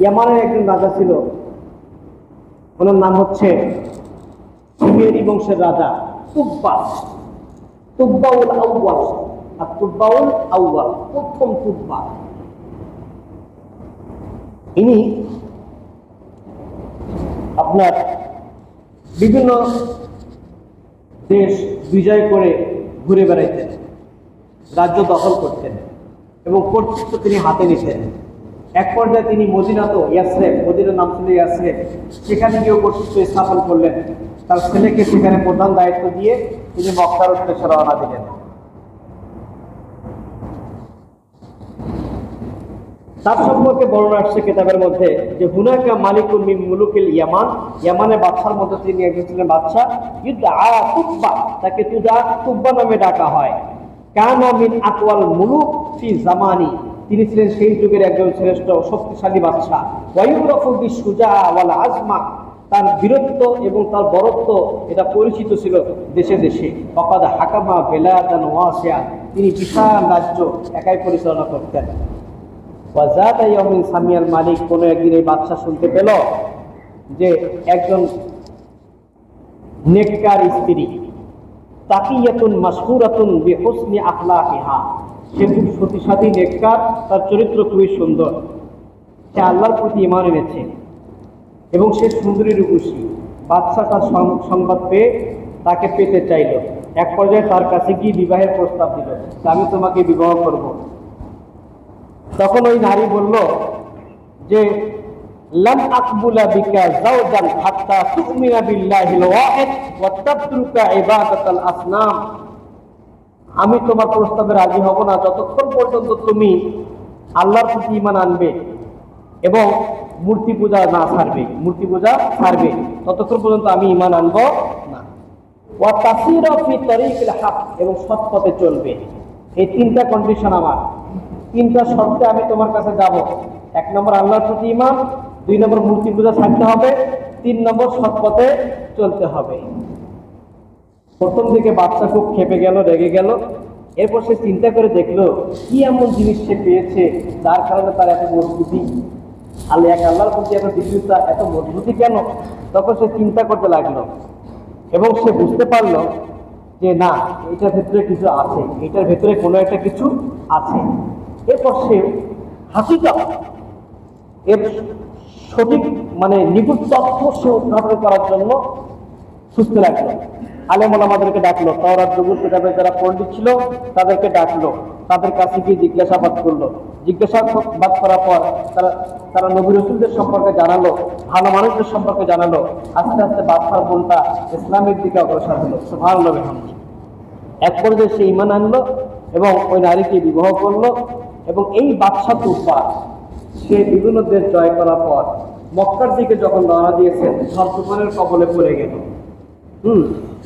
ইয়ামানের একজন রাজা ছিল, ওনার নাম হচ্ছে হিমেরি বংশের রাজা তুব্বা, তুব্বাউল আউয়াল। আর তুব্বাউল আউয়াল প্রথম তুব্বা। ইনি আপনার বিভিন্ন দেশ বিজয় করে ঘুরে বেড়াইতেন, রাজ্য দখল করতেন এবং কর্তৃত্ব তিনি হাতে নিতেন। এক পর্যায়ে তিনি মদিনাতেও ইয়াসরিব, মদিনার নাম ছিল ইয়াসরিব, সেখানে গিয়েও কর্তৃত্ব স্থাপন করলেন। তার ছেলেকে সেখানে প্রধান দায়িত্ব দিয়ে তিনি মক্কার উদ্দেশ্যে রওনা দিলেন। তার সম্পর্কে বর্ণনা আসছে কিতাবের মধ্যে যে হুনাকা মালিকুন মিন মুলুকিল ইয়ামান, ইয়ামানের বাদশার মধ্যে তিনি একজন ছিলেন বাদশা, ইউদআ তুব্বা, তাকে তুব্বা নামে ডাকা হয়। কানা মিন আকওয়াল মুলুক ফি জামানি, তিনি ছিলেন সেই যুগের একজন শ্রেষ্ঠ শক্তিশালী বাদশা। ওয়ায়ুরাফু বিশুজা ওয়াল আজমা, তার বীরত্ব এবং তার বরত্ব এটা পরিচিত ছিল দেশে দেশে। ফাকাদ হাকামা বিলাদান ওয়াসিয়া, তিনি বিশাল রাজ্য একাই পরিচালনা করতেন। ওয়াজাতা ইয়াউমিন সামিয়াল মালিক, কোন একদিন এই বাদশা শুনতে পেল যে একজন নেককার স্ত্রী, তাকিয়াতুন মাশহুরাতুন বিহুসনি আখলাকিহা, সে খুব সতীসাধী নেককার, তার চরিত্র খুবই সুন্দর, সে আল্লাহর প্রতি ঈমান এনেছে এবং সে সুন্দরী রূপসী। বাদশা তার সংবাদ পেয়ে তাকে পেতে চাইল। এক পর্যায়ে তার কাছে গিয়ে বিবাহের প্রস্তাব দিল, আমি তোমাকে বিবাহ করব। তখন ওই নারী বলল যে লাম আকবুলা বিকা যাওজান হাত্তা তুমিনা বিল্লাহিল ওয়াহিদ ওয়া তাতরুকা ইবাদাতাল আসনাম, আমি তোমার প্রস্তাবে রাজি হব না যতক্ষণ পর্যন্ত তুমি আল্লাহর প্রতি ঈমান আনবে এবং মূর্তি পূজা না ছাড়বে, মূর্তি পূজা ছাড়বে, ততক্ষণ পর্যন্ত আমি ঈমান আনব না। ওয়া তাসিরা ফি তরিকিল হক, এবং সৎ পথে চলবে। এই তিনটা কন্ডিশন আমার, তিনটা শর্তে আমি তোমার কাছে যাব। 1 নম্বর আল্লাহর প্রতি ঈমান, 2 নম্বর মূর্তি পূজা ছাড়তে হবে, 3 নম্বর সৎ পথে চলতে হবে। প্রথম দিকে বাচ্চা খুব খেপে গেল, রেগে গেল। এরপর সে চিন্তা করে দেখলো কি এমন জিনিস সে পেয়েছে যার কারণে তার এত মজবুতি, আল্লাহর প্রতি এত বিশ্বাস, এত মজবুতি কেন? তখন সে চিন্তা করতে লাগলো এবং সে বুঝতে পারলো যে না, এটার ভেতরে কিছু আছে, এটার ভেতরে কোনো একটা কিছু আছে। এরপর সে হাকিকত, এর সঠিক মানে নিগুড় তথ্য সে উদ্ঘাটন করার জন্য ছুটতে লাগলো। আলেম ওলামাদেরকে ডাকলো, তাওরাত জবুর কিতাবের যারা পণ্ডিত ছিল তাদেরকে ডাকলো, তাদের কাছে গিয়ে জিজ্ঞাসাবাদ করলো। জিজ্ঞাসাবাদ করার পর তারা নবী রাসূলদের সম্পর্কে জানালো, ভালো মানুষদের সম্পর্কে জানালো। আস্তে আস্তে বাদশার মনটা ইসলামের দিকে অগ্রসর হলো। সুবহানাল্লাহ। এক পর্যায়ে সে ঈমান আনলো এবং ওই নারীকে বিবাহ করলো। এবং এই বাদশা তুব্বা সে বিভিন্ন দেশ জয় করার পর মক্কার দিকে যখন রওনা দিয়েছে, ঝড় তুফানের কবলে পড়ে গেল।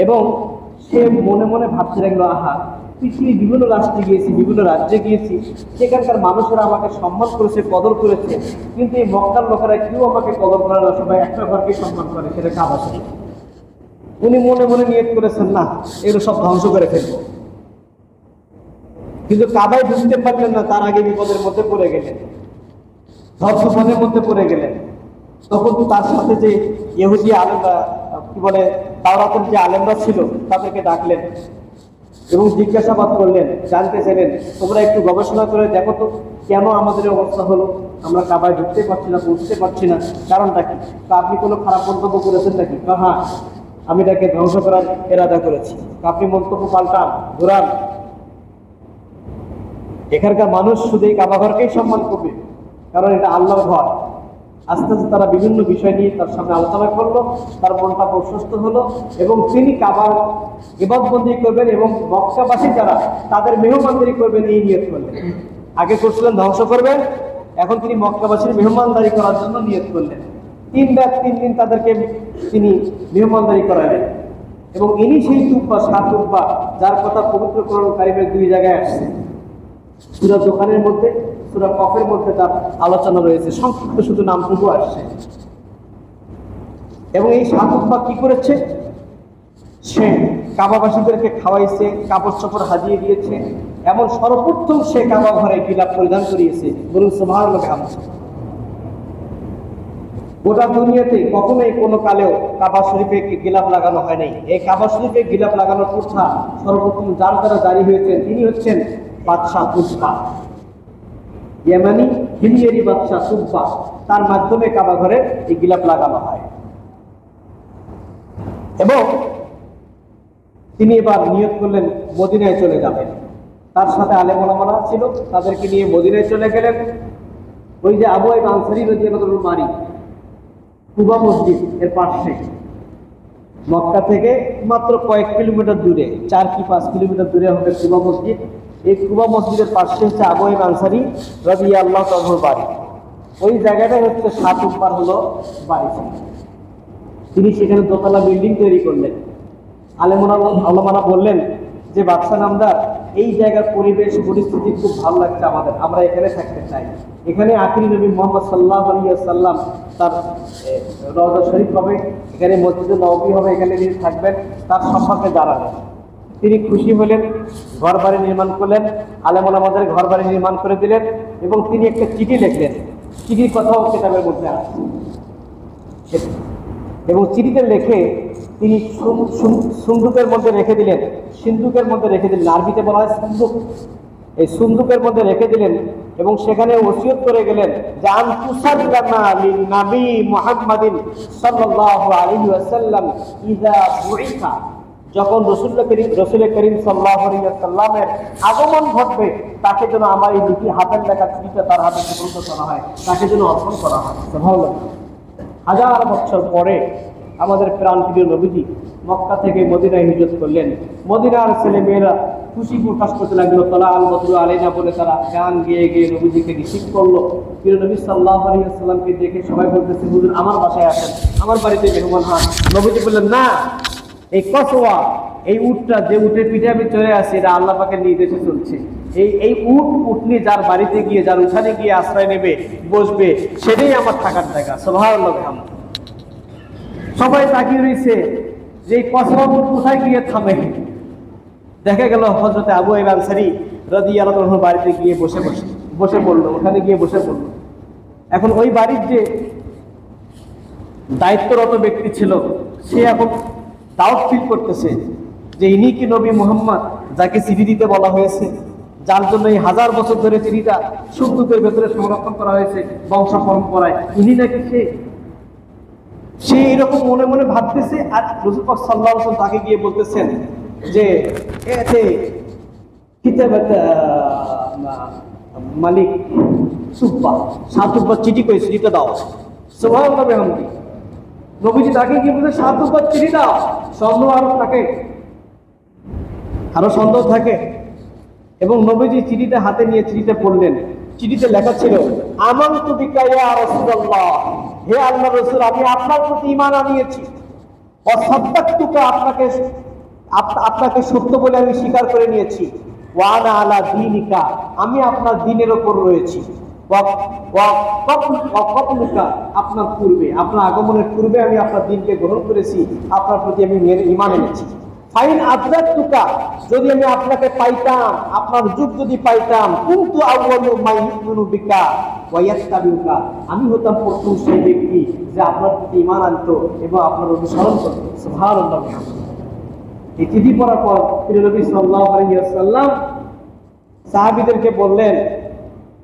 এবং সে মনে মনে ভাবতে লাগলো, আহা, পৃথিবীর বিভিন্ন রাষ্ট্রে গিয়েছি, বিভিন্ন রাজ্যে গিয়েছি, সেখানকার মানুষেরা আমাকে সম্মান করেছে, কদর করেছে, কিন্তু এই মক্কার লোকেরা কেউ আমাকে কদর করে না, সবাই একটা ঘরকে সম্মান করে, সেটা কাবা শরীফ। উনি মনে মনে নিয়ত করেছেন, না, এগুলো সব ধ্বংস করে ফেলবো। কিন্তু কাবায় বুঝতে পারলেন না, তার আগে বিপদের মধ্যে পড়ে গেলেন, ঝড় তুফানের মধ্যে পড়ে গেলেন। তখন তার সাথে যে ইহুদি আলেমরা, কি বলে, তাওরাতের যে আলেমরা ছিল তাদেরকে ডাকলেন এবং জিজ্ঞাসাবাদ করলেন, জানতে চাইলেন, তোমরা একটু গবেষণা করে দেখো তো কেন আমাদের অবস্থা হলো, আমরা কাবায় ঢুকতে পারছি না, পৌঁছতে পারছি না, কারণটা কি? তা আপনি কোনো খারাপ মন্তব্য করেছেন নাকি? হ্যাঁ, আমি তাকে ধ্বংস করার এরাদা করেছি। আপনি মন্তব্য পাল্টান, ঘোরান। এখানকার মানুষ শুধু এই কাবা ঘরকেই সম্মান করবে, কারণ এটা আল্লাহর ঘর। আস্তে আস্তে তারা বিভিন্ন বিষয় নিয়ে তার সামনে আলোচনা করলো, তার মনটা প্রশস্ত হলো এবং তিনি কাবার ইবাদতবন্দি করবেন এবং মক্কাবাসী যারা তাদের মেহমানদারি করবেন এই নিয়ত করলেন। আগে করছিলেন ধ্বংস করবেন, এখন তিনি মক্কাবাসীর মেহমানদারি করার জন্য নিয়ত করলেন। 3 রাত 3 দিন তাদেরকে তিনি মেহমানদারি করালেন। এবং ইনি সেই তুব্বা, তুব্বা যার কথা পবিত্র কোরআন কারীমের 2 জায়গায় আসছে। সূরা দোকানের মধ্যে, সূরা কফের মধ্যে তার আলোচনা রয়েছে, সংক্ষিপ্ত শুধু নামটুকু আসছে। এবং এই তুব্বা কি করেছে? সে কাবাবাসীদেরকে খাওয়াইছে, কাপড় চোপড় হাজিয়ে দিয়েছে, এমন সর্বপ্রথম সে কাবা ঘরে গিলাপ পরিধান করিয়েছে। বলুন সুবহানাল্লাহ। গোটা দুনিয়াতে কখনোই কোনো কালেও কাবা শরীফে গিলাফ লাগানো হয় নাই। এই কাবা শরীফে গিলাফ লাগানোর প্রথা সর্বপ্রথম যার দ্বারা জারি হয়েছেন তিনি হচ্ছেন বাদশাহ তুব্বা, ইয়েমানি হিমইয়ারি বাদশাহ তুব্বা। তার মাধ্যমে কাবা ঘরে এই গিলাফ লাগানো হয় এবং তিনি এবার নিয়ত করলেন মদিনায় চলে যাবেন। তার সাথে আলেম ওলামারা ছিল, তাদেরকে নিয়ে মদিনায় চলে গেলেন। ওই যে আবু আইয়ুব আনসারী রাদিয়াল্লাহু আনহুর বাড়ি কুবা মসজিদ এর পাশে, মক্কা থেকে মাত্র কয়েক কিলোমিটার দূরে, 4 কি 5 কিলোমিটার দূরে হবে কুবা মসজিদ। এই কুবা মসজিদের পাশে হচ্ছে আবু আইয়ুব আনসারী রাদিয়াল্লাহু আনহুর বাড়ি। ওই জায়গাটাই হচ্ছে 7 নম্বর হলো বাড়ি। তিনি সেখানে দোতলা বিল্ডিং তৈরি করলেন। আলেম ওলামারা বললেন যে বাদশাহ নামদার, এই জায়গার পরিবেশ পরিস্থিতি খুব ভালো লাগছে আমাদের, আমরা এখানে থাকতে চাই। এখানে আখিরি নবী মুহাম্মদ সাল্লাল্লাহু আলাইহি ওয়াসাল্লাম তার রওজা শরীফ হবে, এখানে মসজিদে নববী হবে, এখানে তিনি থাকবেন, তার সম্পর্কে জানালেন। তিনি খুশি হলেন, ঘর বাড়ি নির্মাণ করলেন, আলেম ওলামাদের ঘর বাড়ি নির্মাণ করে দিলেন এবং তিনি একটা চিঠি লিখলেন। চিঠির কথাও কিতাবের মধ্যে আছে এবং চিঠিতে লিখে তিনি সুন্দুকের মধ্যে রেখে দিলেন, সিন্ধুকের মধ্যে রেখে দিলেন, আরবিতে বলা হয় সুন্দুক। এই সুন্দুকের মধ্যে রেখে দিলেন এবং সেখানে ওসিয়ত করে গেলেন যে আনতুসাল্লামা লিন-নবী মুহাম্মাদিন সাল্লাল্লাহু আলাইহি ওয়াসাল্লাম ইযা বুইসা, যখন রাসূল করিম সাল্লাল্লাহু আলাইহি ওয়াসাল্লামের আগমন ঘটবে তাকে যেন আমার এই লিখি হাতের লেখা চিঠিটা তার হাতে সুপর্দ করা হয়, তাকে যেন অর্পণ করা হয়। সুবহানাল্লাহ। হাজার বছর পরে আমাদের প্রাণপ্রিয় নবীজি মক্কা থেকে মদিনায় হিজরত করলেন। মদিনার ছেলে মেয়েরা খুশি প্রকাশ করতে লাগলো, তলা আল বদরু আলাইনা বলে তারা গান গেয়ে গিয়ে নবীজিকে রিসিভ করলো। প্রিয় নবী সাল্লাল্লাহু আলাইহি ওয়াসাল্লামকে দেখে সবাই বলতেছে, হুজুর আমার বাসায় আসেন, আমার বাড়িতে মেহমান হন। নবীজি বললেন, না, এই কসওয়া, এই উটটা যে উটের পিঠে আমি চলে আসি, এটা আল্লাহ পাকের নির্দেশে চলছে। এই উটনি যার বাড়িতে গিয়ে, যার উঠানে গিয়ে আশ্রয় নেবে, বসবে, সেটাই আমার থাকার জায়গা। সুবহানাল্লাহ। সবাই তাকিয়ে রয়েছে যে এই কসওয়া উট কোথায় গিয়ে থামে। দেখা গেল হযরত আবু আইয়ুব আনসারী রাদিয়াল্লাহু আনহু বাড়িতে গিয়ে বসে পড়লো, ওখানে গিয়ে বসে পড়লো। এখন ওই বাড়ির যে দায়িত্বরত ব্যক্তি ছিল সে এখন ডাউট ফিল করতেছে যে ইনি কি নবী মুহাম্মদ যাকে চিঠি দিতে বলা হয়েছে, যার জন্য এই 1000 বছর ধরে চিঠিটা সুন্দুকের ভেতরে সংরক্ষণ করা হয়েছে বংশ পরম্পরায়, ইনি নাকি সে এরকম মনে মনে ভাবতেছে। আর রাসূল পাক সাল্লাল্লাহু আলাইহি ওয়াসাল্লাম তাকে গিয়ে বলতেছেন যে এতে কিতাবাত মালিক সুব্বা, সাতুব্বা চিঠি কই, চিঠিটা দাও। সুবহানাল্লাহ বিহামদি। নবীজি তাকে গিয়ে বলতে, সাতুব্বা চিঠি দাও। সন্দেহ আরো সন্দেহ থাকে এবং নবীজি চিঠিটা হাতে নিয়ে চিঠিটা পড়লেন। চিঠিতে লেখা ছিল, আমানতু বিকা ইয়া রাসূলুল্লাহ, হে আল্লাহর রাসূল, আমি আপনার প্রতি ঈমান আনিয়েছি। ওয়া সাদ্দাকতুকা, আপনাকে সত্য বলে আমি স্বীকার করে নিয়েছি। ওয়া আনা আলা দীনিকা, আমি আপনার দ্বীনের উপর রয়েছি। ওয়া ক্বাবলুকা, আপনার পূর্বে, আপনার আগমনের পূর্বে আমি আপনার দ্বীনকে গ্রহণ করেছি, আপনার প্রতি আমি ঈমান এনেছি। ফাইন আদরাকতুকা, যদি আমি আপনাকে পাইতাম, আপনার যুগ যদি পাইতাম, কুনতু আউয়ালু মান ইউমিনু বিকা ওয়া ইয়াত্তাবিউকা, আমি হতাম প্রথম সেই ব্যক্তি যে আপনার প্রতি ঈমান আনতো এবং আপনার অনুসরণ করত। সুবহানাল্লাহ। এই চিঠি পড়ার পর প্রিয় নবী সাল্লাল্লাহু আলাইহি ওয়াসাল্লাম সাহাবীদেরকে বললেন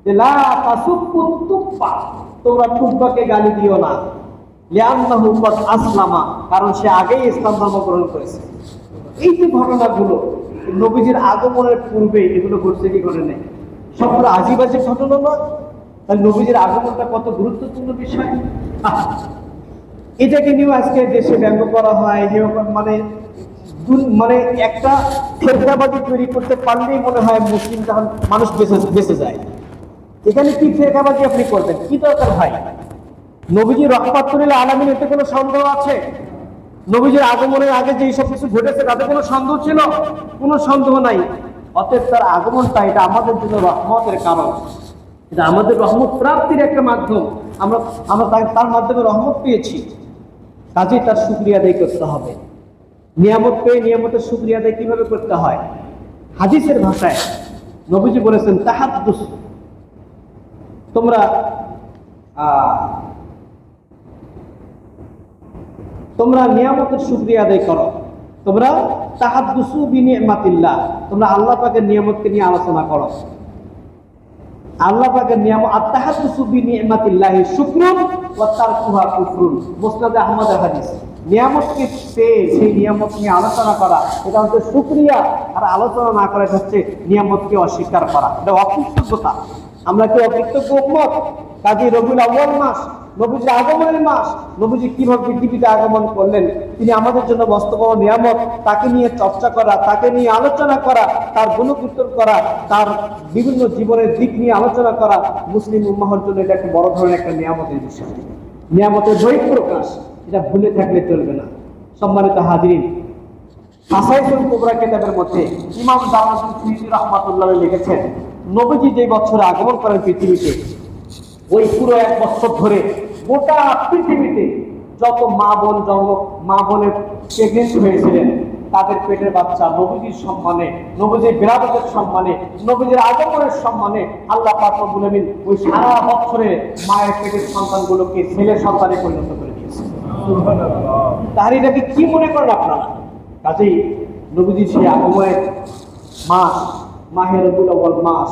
যে লা তাসুব্বু তুব্বা, তোমরা তুব্বাকে গালি দিও না, লিআন্নাহু ক্বাদ আসলামা, কারণ সে আগেই ইসলাম ধর্ম গ্রহণ করেছে। এই যে ঘটনাগুলো নবীজির আগমনের পূর্বে এগুলো ঘটছে কি ঘটে নাই? সবগুলো আজিবাজি ঘটনা না? তাহলে নবীজির আগমনটা কত গুরুত্বপূর্ণ বিষয়। এটাকে নিয়েও আজকে দেশে ব্যঙ্গ করা হয়, মানে একটা ফেরকাবাজি তৈরি করতে পারলেই মনে হয় মুসলিম যখন মানুষ বেঁচে যায়। এখানে কি ফেরকাবাজি আপনি করবেন? কি দরকার ভাই? নবীজি রাহমাতুল লিল আলামিন, এতে কোনো সন্দেহ আছে? নবীজির আগমনের আগে যে সব কিছু ঘটেছে তাতে কোনো সন্দেহ ছিল? কোনো সন্দেহ নাই। অতএব তার আগমনটা এটা আমাদের জন্য রহমতের কারণ, এটা আমাদের রহমত প্রাপ্তির একটা মাধ্যম। আমরা তার মাধ্যমে রহমত পেয়েছি, কাজেই তার শুকরিয়া আদায় করতে হবে। নিয়ামত পেয়ে নিয়ামতের শুকরিয়া আদায় কিভাবে করতে হয়? হাদিসের ভাষায় নবীজি বলেছেন, তোমরা তোমরা নিয়ামতের শুকরিয়া আদায় করো, তোমরা তাহাদ্দুসু বিনিমাতিল্লাহ, তোমরা আল্লাহ পাকের নিয়ামতকে নিয়ে আলোচনা করো। আল্লাহ পাকের নিয়ামত আত-তাহাদ্দুসু বিনিমাতিল্লাহি শুকরুন ওয়া তারকুহা কুফরুন, মুসনাদে আহমদের হাদিস। নিয়ামতকে পেয়ে সেই নিয়ামত নিয়ে আলোচনা করা এটা হচ্ছে শুকরিয়া, আর আলোচনা না করা এটা হচ্ছে নিয়ামতকে অস্বীকার করা, এটা অকৃতজ্ঞতা। আমরা কি অকৃতজ্ঞ উম্মত? কাজী রবিউল আউয়াল মাস, নবীজির আগমনের মাস, নবীজি কিভাবে পৃথিবীতে আগমন করলেন, তিনি আমাদের জন্য মস্ত বড় নিয়ামত, তাকে নিয়ে চর্চা করা, তাকে নিয়ে আলোচনা করা, তার গুণকীর্তন করা, তার বিভিন্ন জীবনের দিক নিয়ে আলোচনা করা মুসলিম উম্মাহর জন্য এটা একটা বড় ধরনের একটা নিয়ামতের বিষয়, নিয়ামতের বহিঃপ্রকাশ। এটা ভুলে থাকলে চলবে না। সম্মানিত হাজিরিন, আসাইসুল কুবরা কিতাবের মধ্যে ইমাম দামাসুল সুয়ুতী রাহমাতুল্লাহ লিখেছেন, নবীজি যে বছরে আগমন করেন পৃথিবীতে, ওই পুরো 1 বছর ধরে গোটা পৃথিবীতে যত মা বোনের প্রেগনেন্ট হয়েছিলেন, তাদের পেটের বাচ্চা নবীজির সম্মানে, নবীজির বিরাদতের সম্মানে, নবীজির আগমনের সম্মানে আল্লাহ পাক রব্বুল আমিন ওই সারা বছরে মায়ের পেটের সন্তানগুলোকে ছেলে সন্তানে পরিণত করে দিয়েছে। সুবহানাল্লাহ। তাহলে এটাকে কি মনে করেন আপনারা? কাজেই নবীজির সেই আগমনের মাস, মাহে রবিউল আউয়াল মাস,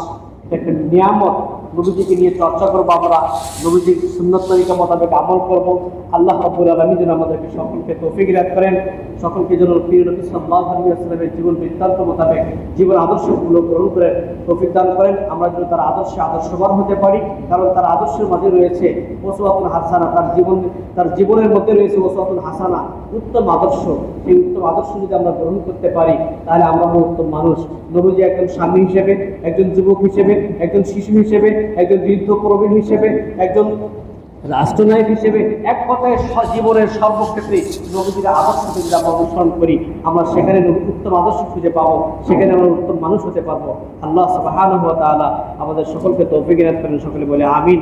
একটা নিয়ামত। নবীজিকে নিয়ে চর্চা করবো আমরা, নবীজির সুন্নত তরিকা মোতাবেক আমল করব। আল্লাহ রাব্বুল আলামিন যেন আমাদেরকে সকলকে তৌফিক দান করেন, সকলকে যেন প্রিয় নবী সাল্লাল্লাহু আলাইহি ওয়াসাল্লামের জীবন বৃত্তান্ত মোতাবেক জীবন আদর্শগুলো গ্রহণ করে তৌফিক দান করেন। আমরা যেন তার আদর্শে আদর্শবান হতে পারি, কারণ তার আদর্শের মাঝে রয়েছে উসওয়াতুন হাসানা, তার জীবনের মধ্যে রয়েছে উসওয়াতুন হাসানা, উত্তম আদর্শ। সেই উত্তম আদর্শ যদি আমরা গ্রহণ করতে পারি তাহলে আমরা উত্তম মানুষ। নবীজি একজন স্বামী হিসেবে, একজন যুবক হিসেবে, একজন শিশু হিসেবে, একজন বৃদ্ধ প্রবীণ হিসেবে, একজন রাষ্ট্রনায়ক হিসেবে, এক কথায় জীবনের সর্বক্ষেত্রে নবীজির আদর্শ যদি আমরা অনুসরণ করি, আমরা সেখানে উত্তম আদর্শ খুঁজে পাবো, সেখানে আমরা উত্তম মানুষ হতে পারবো। আল্লাহ সুবহানাহু ওয়া তাআলা আমাদের সকলকে তৌফিক দান করেন, সকলে বলে আমিন।